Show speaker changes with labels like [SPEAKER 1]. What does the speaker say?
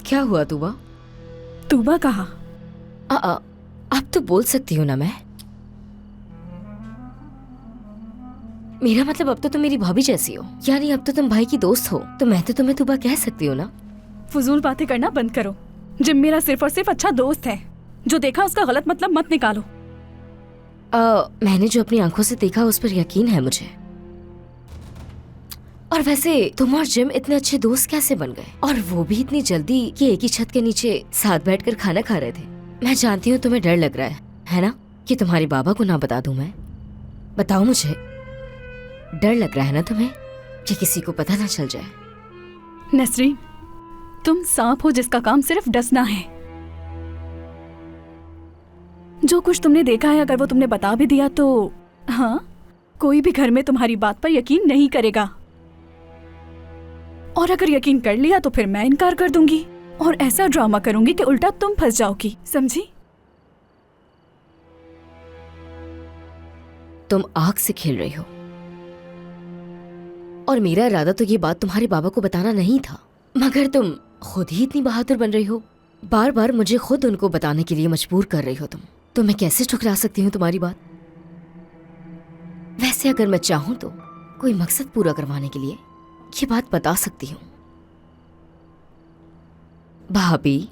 [SPEAKER 1] क्या हुआ तूबा?
[SPEAKER 2] तूबा कहा?
[SPEAKER 1] अब तो बोल सकती हूँ ना मैं। मेरा मतलब अब तो तुम मेरी भाभी जैसी हो, यानी अब तो तुम भाई की दोस्त हो, तो मैं तो तुम्हें तूबा कह सकती हूँ ना।
[SPEAKER 2] फजूल बातें करना बंद करो। जिम मेरा सिर्फ और सिर्फ अच्छा दोस्त है। जो देखा उसका गलत मतलब मत निकालो।
[SPEAKER 1] मैंने जो अपनी आंखों से देखा उस पर यकीन है मुझे। और वैसे तुम और जिम इतने अच्छे दोस्त कैसे बन गए, और वो भी इतनी जल्दी कि एक ही छत के नीचे साथ बैठकर खाना खा रहे थे। मैं जानती हूँ तुम्हें डर लग रहा है ना, कि तुम्हारे बाबा को ना बता दूं मैं। बताओ मुझे, डर लग रहा है ना तुम्हें कि किसी को पता ना चल जाए?
[SPEAKER 2] नसरीन, तुम सांप हो जिसका काम सिर्फ डसना है। जो कुछ तुमने देखा है अगर वो तुमने बता भी दिया तो हाँ, कोई भी घर में तुम्हारी बात पर यकीन नहीं करेगा। और अगर यकीन कर लिया तो फिर मैं इनकार कर दूंगी और ऐसा ड्रामा करूंगी कि उल्टा तुम फंस जाओगी, समझी?
[SPEAKER 1] तुम आग से खेल रही हो, और मेरा इरादा तो ये बात तुम्हारे बाबा को बताना नहीं था, मगर तुम खुद ही इतनी बहादुर बन रही हो। बार बार मुझे खुद उनको बताने के लिए मजबूर कर रही हो तुम। तो मैं कैसे ठुकरा सकती हूँ तुम्हारी बात? वैसे अगर मैं चाहूं तो कोई मकसद पूरा करवाने के लिए ये बात बता सकती हूँ। भाभी,